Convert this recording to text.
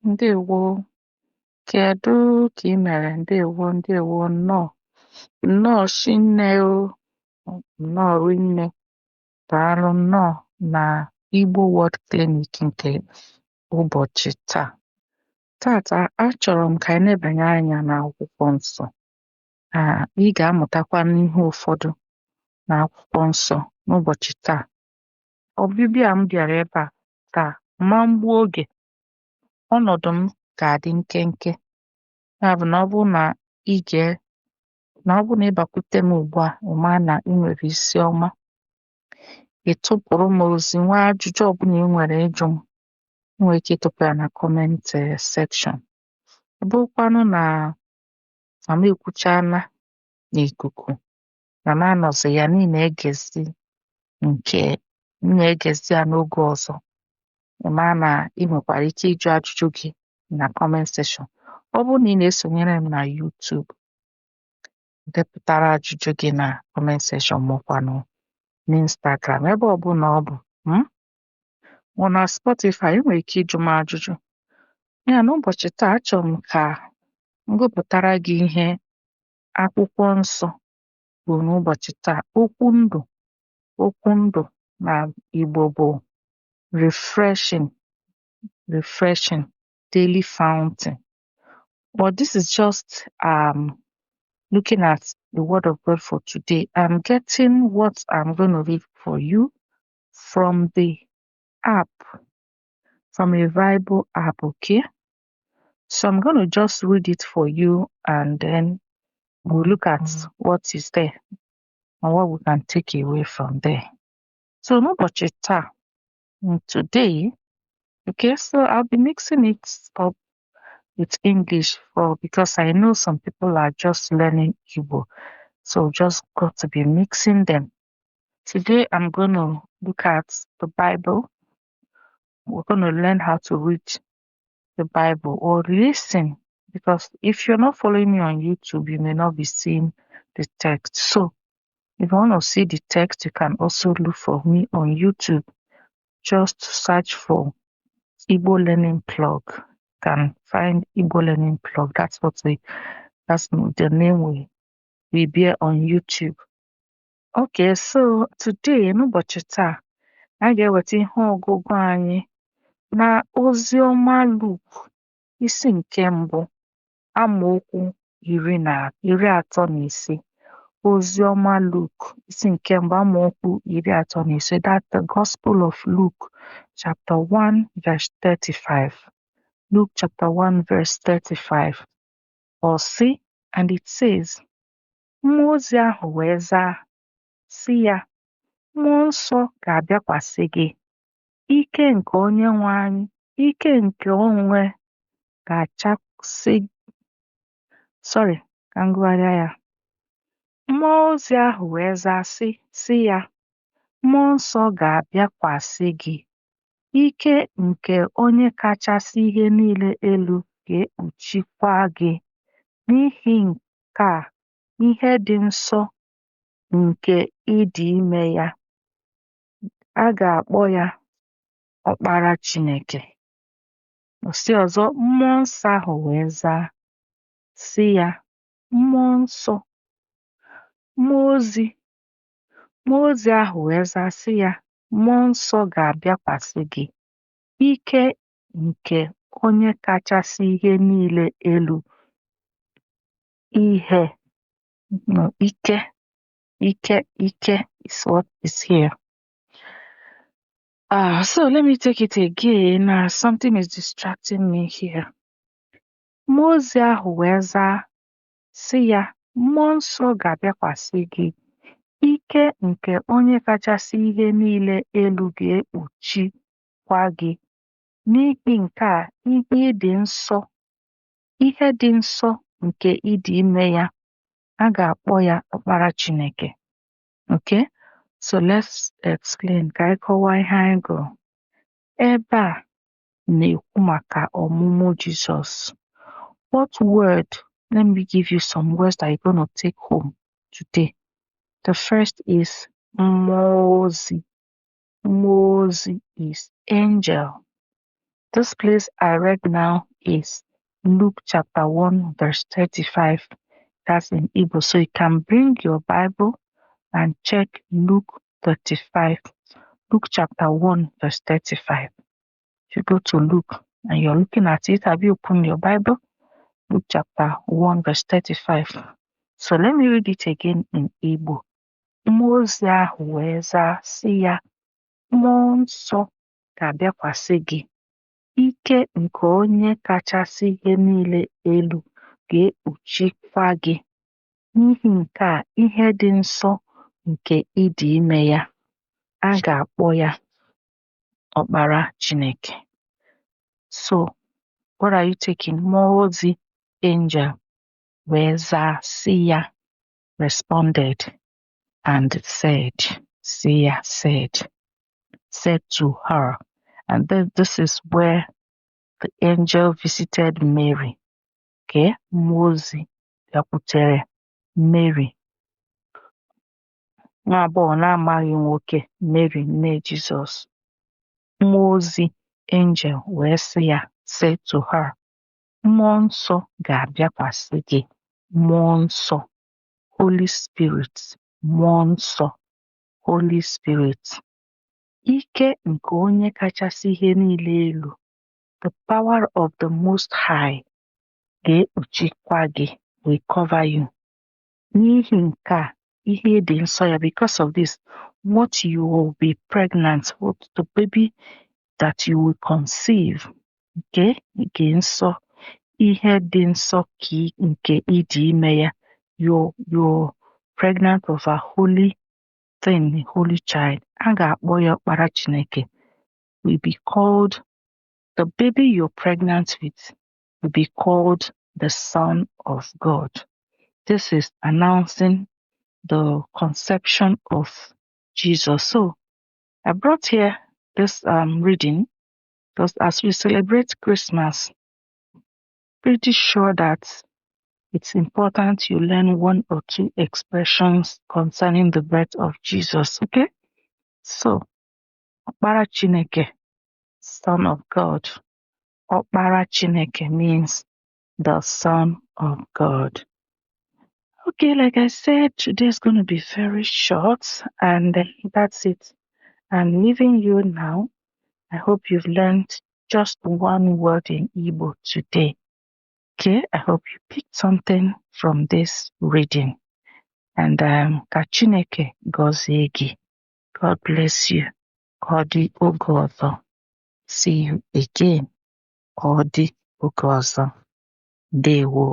Ndewo. Kedu ka ị mere? Ndewo, nnọọ. Nnọọ shinne o. Nnọọ rinne. Daalụ nnọọ na Igbo Word Clinic nke ụbọchị taa. Tata achọrọ m ka anyị nebanye anya n'akwụkwọ nsọ. Ị ga-amụtakwa n'ihe ụfọdụ n'akwụkwọ nsọ n'ụbọchị taa. Ọbịbịa m bịara ebe a taa ma mgbu oge. Ọnọdụ m ga-adị nkenke. Ya bụ na ọ bụrụ na ị bakwute m ugbu a, ị maa na ị nwere isi ọma. Ị tụpụrụ m ozi, nwee ajụjụ ọbụla ị nwere ịjụ m. Ị nwere ike ịtụpụ ya na comment section. Ọ bụrụkwanụ na m ekwuchaala n'ikuku na m anọzi ya na-egezi ya n'oge ọzọ. Ị maa na ị nwekwara ike ịjụ ajụjụ gị na comment section. Ọ bụrụ na ị na-esonyere m na YouTube, depụtara ajụjụ gị na comment section maọkwanụ n'Instagram, ebe ọbụla ọ bụ. Ọ na Spotify, ị nwere ike ịjụ m ajụjụ. Ya n'ụbọchị taa, achọrọ m ka m gụpụtara gị ihe akwụkwọ nsọ bụ n'ụbọchị taa. Okwu ndụ na Igbo bụ refreshing, daily fountain. But this is just looking at the word of God for today. I'm getting what I'm going to read for you from the app, from a Bible app, okay? So I'm going to just read it for you and then we'll look at what is there and what we can take away from there. So n'ụbọchị taa, today, okay, so I'll be mixing it up with English because I know some people are just learning Igbo, so just got to be mixing them. Today I'm going to look at the Bible. We're going to learn how to read the Bible or listen, because if you're not following me on YouTube, you may not be seeing the text. So if you want to see the text, you can also look for me on YouTube. Just search for Igbo Learning Plug. You can find Igbo Learning Plug. That's the name we bear on YouTube. Okay, so today, n'ụbọchị taa, anyị ga-eweta ihe ọgụgụ anyị na Oziọma Luke, isi nke mbụ, amaokwu 35. Oziọma Luke, isi nke mbụ, amaokwu 35. That's the Gospel of Luke, chapter 1, verse 35. Luke chapter 1, verse 35. Or see, and it says, mmụọ ozi ahụ wee zaa, sị ya, mmụọ nsọ ga-abịakwasị gị, ike nke Onyenwe anyị, ike nke onwe ga-achasị. Ka m gụgharịa ya. Mmụọ ozi ahụ wee zaa sị ya, mmụọ nsọ ga-abịakwasị gị, ike nke Onye kachasị ihe niile elu ga-ekpuchikwa gị. N'ihi nke a, ihe dị nsọ nke ịdị ime ya, a ga-akpọ ya Ọkpara Chineke. Osi ọzọ, mmụọ nsọ ahụ wee zaa sị ya, mmụọ nsọ. Mmụọ ozi ahụ wee zaa sị ya, mmụọ nsọ ga-abịakwasị gị, ike nke Onye kachasị ihe niile elu. Ike is what is here. So let me take it again. Something is distracting me here. Mmụọ ozi ahụ wee zaa sị ya, mmụọ nsọ ga-abịakwasị gị, ike nke Onye kachasị ihe niile elu ga-ekpuchikwa gị. N'ihi nke a, ihe dị nsọ nke ịdị ime ya, a ga-akpọ ya Ọkpara Chineke. Okay, so let's explain. Ka anyị kọwaa ihe anyị gụrụ. Ebe a na-ekwu maka ọmụmụ Jizọs. What word? Let me give you some words that you're going to take home today. The first is mmụọ ozi. Mmụọ ozi is angel. This place I read now is Luke chapter 1 verse 35. That's in Igbo. So you can bring your Bible and check Luke 35. Luke chapter 1 verse 35. If you go to Luke and you're looking at it, have you opened your Bible? Luke chapter 1 verse 35. So let me read it again in Igbo. Mmụọ ozi ahụ wee zaa sị ya, mmụọ nsọ ga-abịakwasị gị. Ike nke onye kachasị ihe niile elu ga-ekpuchikwa gị. N'ihi nke a, ihe dị nsọ nke ịdị ime ya, a ga-akpọ ya Ọkpara Chineke. So, what are you taking? Mmụọ ozi, angel, wee zaa sị ya, responded and said, sị ya, said to her. And then this is where the angel visited Mary. Okay, mmụọ ozi bịakwutere Mary. Nwa agbọghọ na-amaghị nwoke, Mary nne Jizọs. Mmụọ ozi, angel, wee sị ya, said to her, mmụọ nsọ ga-abịakwasị gị. Mmụọ nsọ, Holy Spirit, mmụọ nsọ, Holy Spirit. Ike nke onye kachasị ihe niile elu, the power of the Most High, ga-ekpuchikwa gị, will cover you. N'ihi nke a, ihe dị nsọ ya, because of this, what you will be pregnant, what the baby that you will conceive, okay, nke nsọ, ihe dị nsọ nke ịdị ime ya, you're pregnant of a holy thing, a holy child. A ga-akpọ ya Ọkpara Chineke. Will be called, the baby you're pregnant with will be called the Son of God. This is announcing the conception of Jesus. So I brought here this reading because as we celebrate Christmas, pretty sure that it's important you learn one or two expressions concerning the birth of Jesus. Okay? So, Ọkpara Chineke, Son of God. Ọkpara Chineke means the Son of God. Okay, like I said, today's going to be very short, and that's it. I'm leaving you now. I hope you've learned just one word in Igbo today. Okay, I hope you picked something from this reading. And ka Chineke gọzie gị. God bless you. Ka ọ dị oge ọzọ. See you again. Ka ọ dị oge ọzọ. Ndewo.